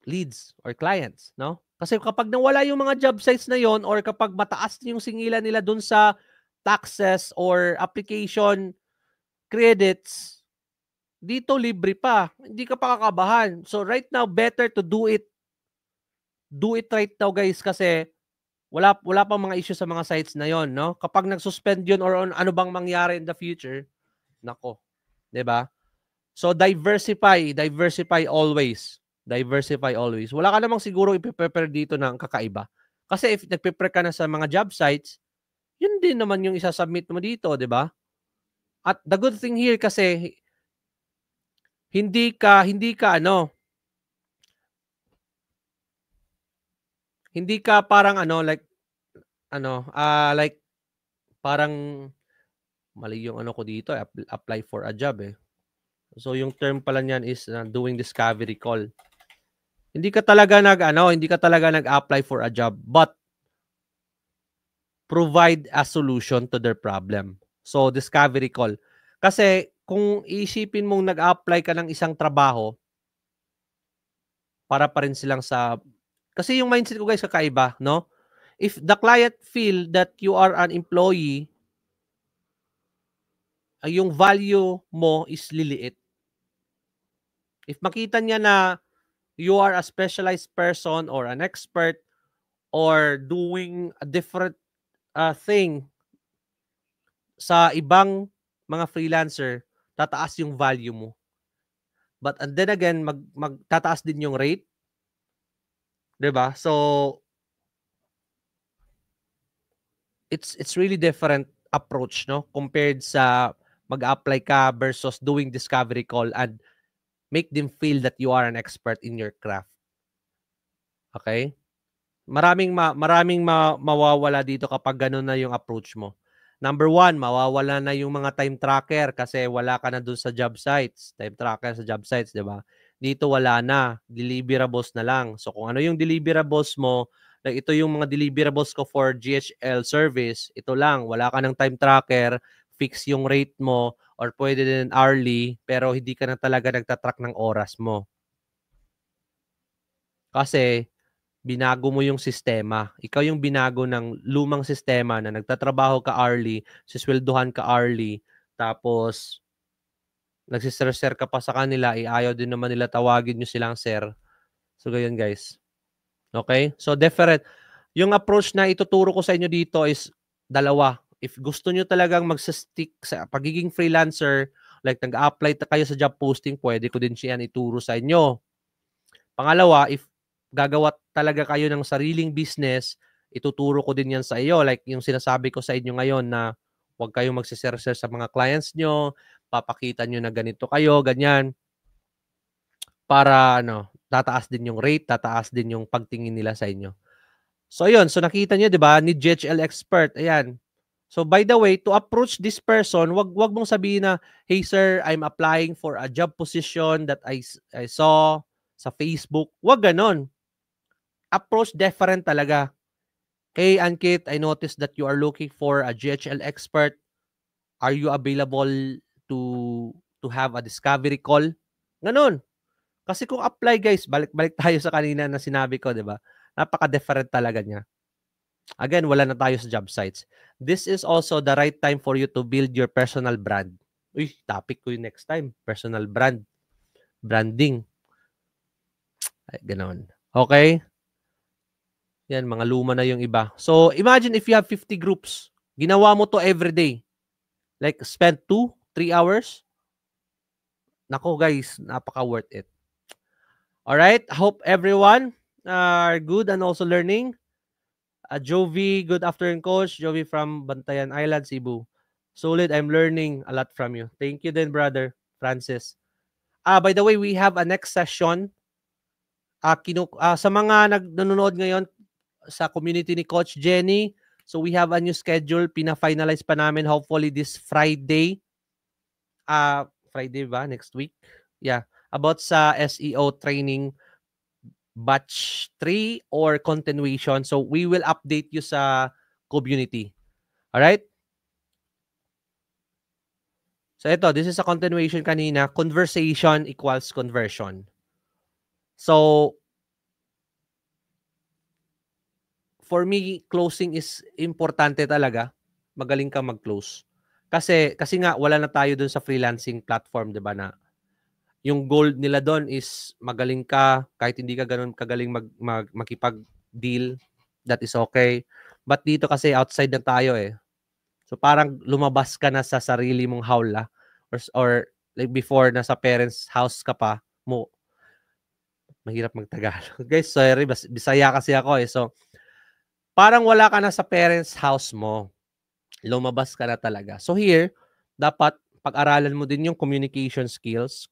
leads or clients, no? Kasi kapag nawala yung mga job sites na yon or kapag mataas yung singilan nila dun sa taxes or application credits, dito libre pa. Hindi ka pa kakabahan. So right now, better to do it. Do it right now guys kasi wala pa mga issue sa mga sites na yon, no? Kapag nag-suspend yun or ano bang mangyari in the future, nako, 'di ba? So diversify always. Diversify always. Wala ka namang siguro i-prepare dito ng kakaiba. Kasi if nag-prepare ka na sa mga job sites, yun din naman yung isa-submit mo dito, 'di ba? At the good thing here kasi hindi ka parang like parang mali yung ko dito, apply for a job eh. So yung term pala niyan is doing discovery call. Hindi ka talaga nag-apply for a job but provide a solution to their problem. So discovery call. Kasi kung iisipin mong nag-apply ka ng isang trabaho para pa rin silang kasi yung mindset ko guys kakaiba, no? If the client feel that you are an employee, yung value mo is liliit. If makita niya na you are a specialized person or an expert or doing a different thing sa ibang mga freelancer, tataas yung value mo. But and then again, magtataas din yung rate. 'Di ba? So it's really different approach, no? Compared sa mag-apply ka versus doing discovery call and make them feel that you are an expert in your craft. Okay? Maraming mawawala dito kapag ganun na yung approach mo. Number 1, mawawala na yung mga time tracker kasi wala ka na dun sa job sites. Time tracker sa job sites, di ba? Dito wala na. Deliverables na lang. So kung ano yung deliverables mo, like ito yung mga deliverables ko for GHL service, ito lang. Wala ka ng time tracker. fix yung rate mo, or pwede din hourly, pero hindi ka na talaga nagtatrack ng oras mo. Kasi binago mo yung sistema. Ikaw yung binago ng lumang sistema na nagtatrabaho ka hourly, siswelduhan ka hourly, tapos nagsiser-ser ka pa sa kanila, ayaw din naman nila tawagin nyo silang sir. So, ganyan guys. Okay? So, different. Yung approach na ituturo ko sa inyo dito is dalawa. If gusto nyo talagang magsa-stick sa pagiging freelancer, like nag-apply kayo sa job posting, pwede ko din siya ituro sa inyo. Pangalawa, if gagawa talaga kayo ng sariling business, ituturo ko din yan sa iyo. Like yung sinasabi ko sa inyo ngayon na huwag kayong magsiserser sa mga clients nyo, papakita nyo na ganito kayo, ganyan. Para tataas din yung rate, tataas din yung pagtingin nila sa inyo. So ayun, so nakita niyo 'di ba, ni GHL expert. Ayan. So by the way, to approach this person, wag mong sabihin na, "Hey sir, I'm applying for a job position that I saw sa Facebook." Wag ganon. Approach different talaga. "Hey Ankit, I noticed that you are looking for a GHL expert. Are you available to have a discovery call?" Ganon. Kasi kung apply guys, balik tayo sa kanina na sinabi ko, 'di ba? Napaka-different talaga niya. Again, wala na tayo sa job sites. This is also the right time for you to build your personal brand. Uy, topic ko yung next time. Personal brand. Branding. Ay, ganon. Okay? Yan, mga luma na yung iba. So, imagine if you have 50 groups. Ginawa mo to every day. Like, spend 2-3 hours. Nako guys, napaka worth it. Alright? Hope everyone are good and also learning. Jovi, good afternoon, Coach. Jovi from Bantayan Island, Cebu. Solid, I'm learning a lot from you. Thank you then, brother Francis. By the way, we have a next session. Sa mga nanonood ngayon sa community ni Coach Jenny, so we have a new schedule. Pina-finalize pa namin hopefully this Friday. Friday ba? Next week? Yeah. About sa SEO training batch 3 or continuation. So we will update you sa community. All right? So ito, this is a continuation kanina. Conversation equals conversion. So for me, closing is importante talaga. Magaling ka mag-close. Kasi nga wala na tayo dun sa freelancing platform, 'di ba, na yung goal nila doon is magaling ka, kahit hindi ka ganoon kagaling makipag-deal, that is okay. But dito kasi outside na tayo eh. So parang lumabas ka na sa sarili mong hawla, or like before na sa parents' house ka pa mo. Mahirap magtagalog. Guys, sorry, Bisaya kasi ako eh. So parang wala ka na sa parents' house mo. Lumabas ka na talaga. So here, dapat pag-aralan mo din yung communication skills,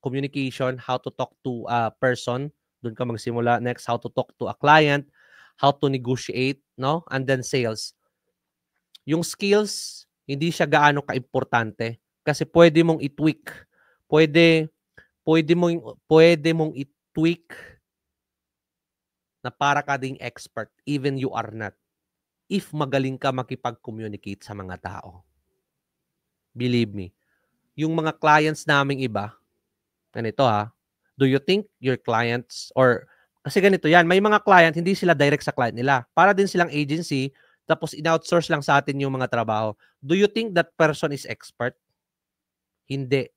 communication, how to talk to a person. Doon ka magsimula. Next, how to talk to a client, how to negotiate, no? And then sales. Yung skills, hindi siya gaano ka-importante kasi pwede mong i-tweak. Pwede mong i-tweak na para ka ding expert even you are not, if magaling ka makipag-communicate sa mga tao. Believe me. Yung mga clients naming iba, ganito do you think your clients, or kasi ganito yan, may mga client, hindi sila direct sa client nila. Para din silang agency, tapos in-outsource lang sa atin yung mga trabaho. Do you think that person is expert? Hindi.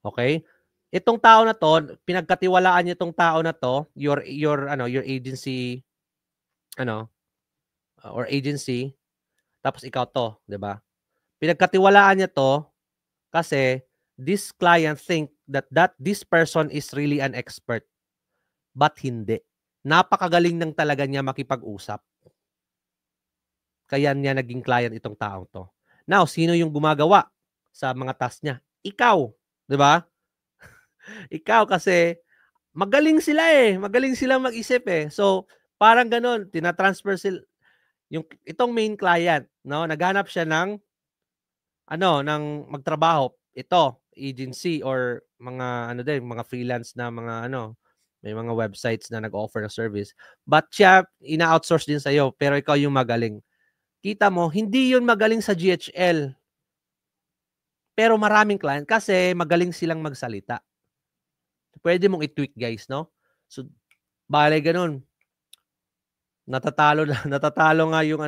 Okay? Itong tao na to, pinagkatiwalaan niyo itong tao na to, your agency, or agency, tapos ikaw to, 'di ba? Pinagkatiwalaan niya to kasi this client think that this person is really an expert, but hindi. Napakagaling ng talaga niya makipag-usap. Kaya niya naging client itong taong to. Now, sino yung gumagawa sa mga task niya? Ikaw, 'di ba? Ikaw kasi magaling sila eh. Magaling silang mag-isip eh. So, parang ganoon, tina-transfer sila yung itong main client, no? Naghanap siya ng ng magtrabaho. Ito, agency or mga mga freelance na mga may mga websites na nag-offer ng service. But siya ina-outsource din sa iyo, pero ikaw yung magaling. kita mo, hindi yun magaling sa GHL. Pero maraming client kasi magaling silang magsalita. Pwede mong i-tweak, guys, no? So, bale ganun. Natatalo nga yung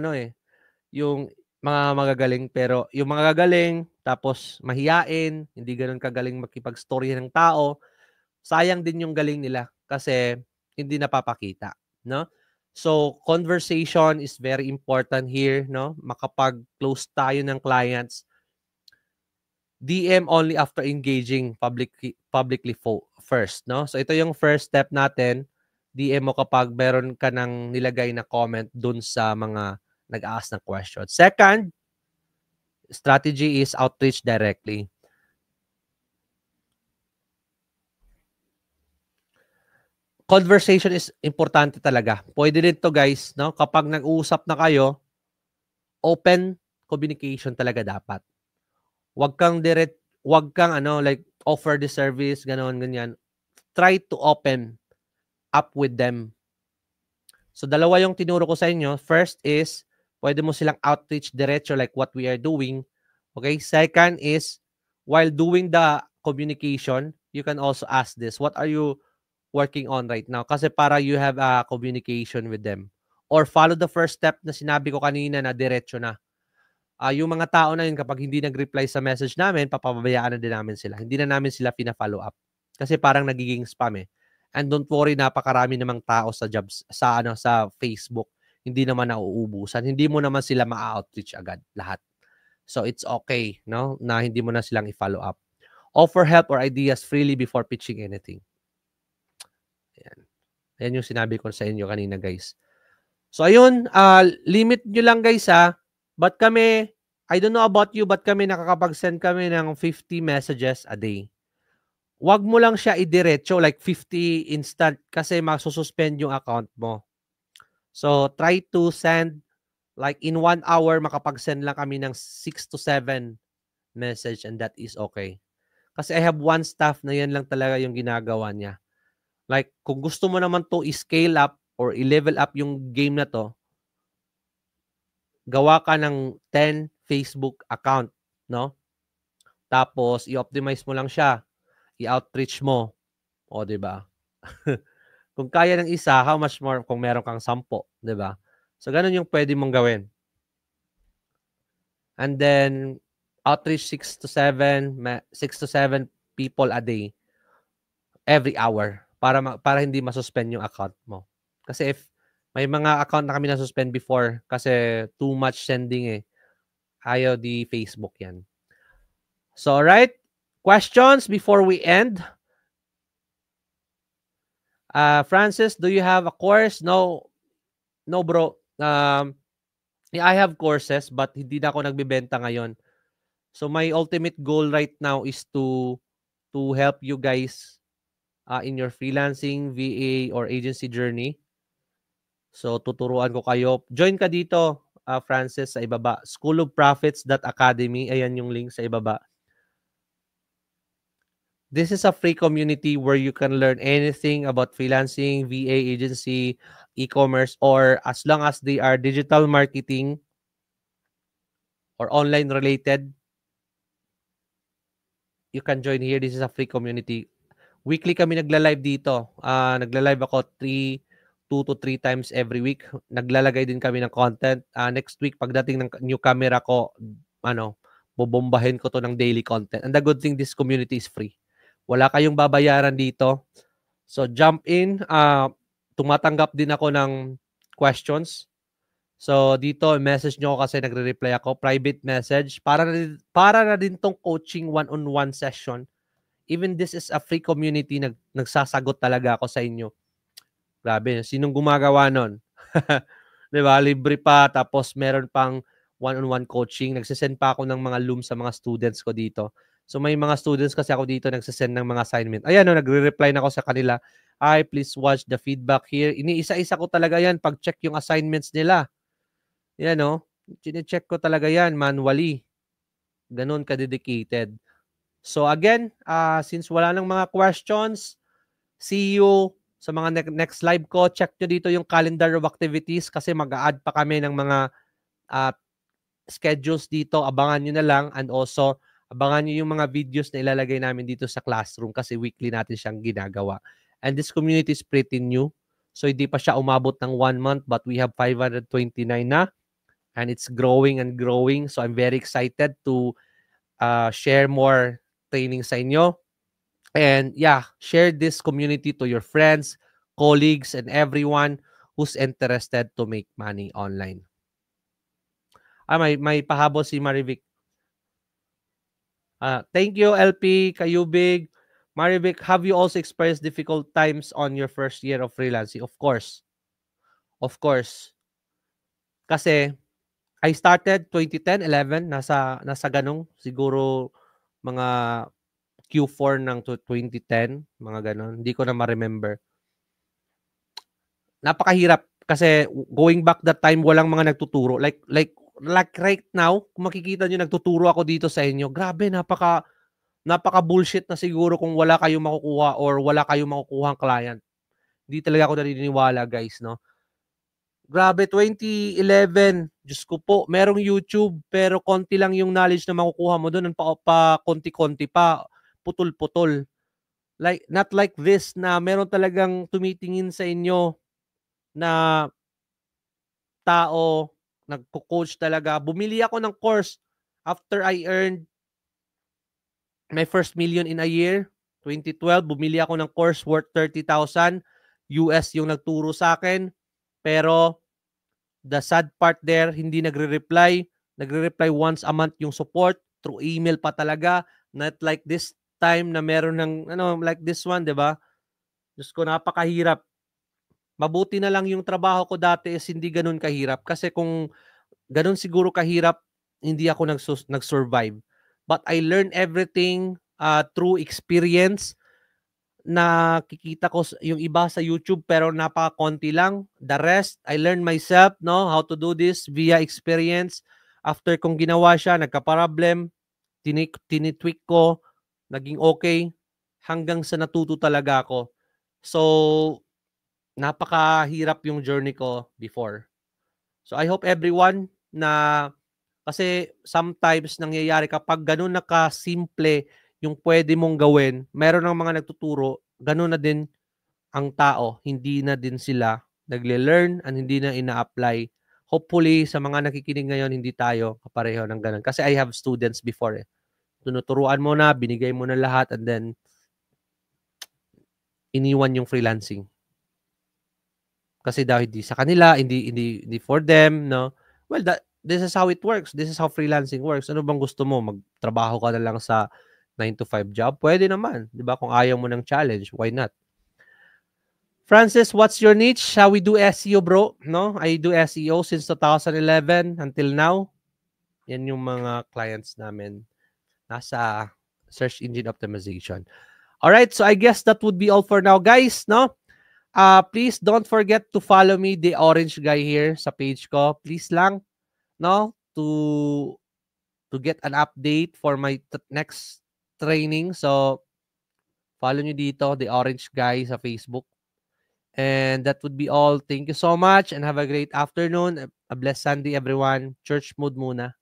yung mga magagaling, pero yung mga gagaling tapos mahiyain, hindi ganoon kagaling makipag-storya ng tao, sayang din yung galing nila kasi hindi napapakita, no? So, conversation is very important here, no? Makapag-close tayo ng clients. DM only after engaging publicly first, no? So, ito yung first step natin. DM mo kapag meron ka ng nilagay na comment dun sa mga nag-ask ng question. Second strategy is outreach directly. Conversation is importante talaga. Pwede rin to, guys, no? Kapag nag-uusap na kayo, open communication talaga dapat. Wag kang like offer the service, ganon, ganyan. Try to open up with them. So, dalawa yung tinuro ko sa inyo. First is, pwede mo silang outreach diretso like what we are doing. Okay? Second is, while doing the communication, you can also ask this, what are you working on right now? Kasi para you have a communication with them. Or follow the first step na sinabi ko kanina na diretso na. Yung mga tao na yun, kapag hindi nag-reply sa message namin, papabayaan na din namin sila. Hindi na namin sila pina-follow up. Kasi parang nagiging spam eh. And don't worry, napakarami namang tao sa jobs sa Facebook. Hindi naman nauubusan. Hindi mo naman sila ma-outreach agad lahat. So it's okay, no? Na hindi mo na silang i-follow up. Offer help or ideas freely before pitching anything. Ayan. Ayan yung sinabi ko sa inyo kanina, guys. So ayun, limit nyo lang, guys, But kami, I don't know about you, but kami nakakapag-send kami ng 50 messages a day. Wag mo lang siya idiretso like 50 instant kasi masususpend yung account mo. So, try to send like in 1 hour, makapag-send lang kami ng 6 to 7 message and that is okay. Kasi I have one staff na yan lang talaga yung ginagawa niya. Like, kung gusto mo naman to i-scale up or i-level up yung game na to, gawa ka ng 10 Facebook account, no? Tapos, i-optimize mo lang siya. I-outreach mo. O, di ba? Kung kaya ng isa, how much more kung meron kang 10, di ba? So, ganun yung pwede mong gawin. And then, outreach 6 to 7 people a day every hour para hindi masuspend yung account mo. Kasi if may mga account na kami na-suspend before kasi too much sending ayaw di Facebook yan. So, alright. Questions before we end? Francis, do you have a course? No, bro. Yeah, I have courses but hindi na ako nagbebenta ngayon. So, my ultimate goal right now is to help you guys in your freelancing, VA, or agency journey. So, tuturuan ko kayo. Join ka dito, Francis, sa ibaba. Schoolofprofits.academy. Ayan yung link sa ibaba. This is a free community where you can learn anything about freelancing, VA, agency, e-commerce, or as long as they are digital marketing or online related, you can join here. This is a free community. Weekly kami nagla-live dito. Nagla-live ako 2 to 3 times every week. Naglalagay din kami ng content. Next week, pagdating ng new camera ko, bobombahin ko to ng daily content. And the good thing, this community is free. Wala kayong babayaran dito. So, jump in. Tumatanggap din ako ng questions. So, dito, message nyo kasi nagre-reply ako. Private message. Para na din tong coaching one-on-one session. Even this is a free community, nagsasagot talaga ako sa inyo. Grabe, sinong gumagawa nun? Diba? Libre pa, tapos meron pang one-on-one coaching. Nagsisend pa ako ng mga Loom sa mga students ko dito. So may mga students kasi ako dito nagsisend ng mga assignment. Ayan, nagre-reply na ako sa kanila. Hi, please watch the feedback here. Iniisa-isa ko talaga yan pag-check yung assignments nila. Yan, chine-check ko talaga yan manually. Ganun ka-dedicated. So again, since wala nang mga questions, see you sa mga next live ko. Check nyo dito yung calendar of activities kasi mag-a-add pa kami ng mga schedules dito, abangan nyo na lang, and also abangan nyo yung mga videos na ilalagay namin dito sa classroom kasi weekly natin siyang ginagawa. And this community is pretty new. So hindi pa siya umabot ng 1 month, but we have 529 na, and it's growing and growing. So I'm very excited to share more training sa inyo. And yeah, share this community to your friends, colleagues, and everyone who's interested to make money online. May pahabol si Marivic. Thank you, LP, Kayubig. Marivic, have you also experienced difficult times on your first year of freelancing? Of course. Of course. Kasi I started 2010, 11, nasa ganong siguro mga Q4 ng 2010, mga ganon. Hindi ko na ma-remember. Napakahirap kasi going back that time walang mga nagtuturo. Like right now, kung makikita niyo nagtuturo ako dito sa inyo. Grabe, napaka bullshit na siguro kung wala kayong makukuha or wala kayong makukuhang client. Hindi talaga ako naniniwala, guys, no? Grabe, 2011, Diyos ko po, merong YouTube, pero konti lang yung knowledge na makukuha mo doon, pa konti-konti pa, putol-putol. Like, not like this na meron talagang tumitingin sa inyo na tao, nagko-coach talaga. Bumili ako ng course after I earned my first million in a year. 2012, bumili ako ng course worth 30,000. US yung nagturo sa akin. Pero the sad part there, hindi nagre-reply. Nagre-reply once a month yung support. Through email pa talaga. Not like this time na meron ng, like this one, di ba? Diyos ko, napakahirap. Mabuti na lang yung trabaho ko dati is hindi ganun kahirap. Kasi kung ganun siguro kahirap, hindi ako nag-survive. But I learned everything through experience. Nakikita ko yung iba sa YouTube pero napaka-konti lang. The rest, I learned myself, no, how to do this via experience. After kong ginawa siya, nagka-problem, tinitweak ko, naging okay, hanggang sa natuto talaga ako. So, napakahirap yung journey ko before. So, I hope everyone na, kasi sometimes nangyayari kapag ganun nakasimple yung pwede mong gawin, meron ng mga nagtuturo, ganun na din ang tao, hindi na din sila nagle-learn and hindi na ina-apply. Hopefully, sa mga nakikinig ngayon, hindi tayo kapareho ng ganun. Kasi I have students before. Tunuturuan mo na, binigay mo na lahat, and then iniwan yung freelancing. Kasi daw hindi sa kanila, hindi for them, no? Well, this is how it works. This is how freelancing works. Ano bang gusto mo? Magtrabaho ka na lang sa 9 to 5 job? Pwede naman, 'di ba? Kung ayaw mo ng challenge, why not? Francis, what's your niche? Shall we do SEO, bro? No? I do SEO since 2011 until now. Yan yung mga clients namin nasa search engine optimization. All right, so I guess that would be all for now, guys, no? Please don't forget to follow me, the orange guy here sa page ko. Please lang, no, to get an update for my next training. So, follow nyo dito, the orange guy sa Facebook. And that would be all. Thank you so much and have a great afternoon. A blessed Sunday, everyone. Church mood muna.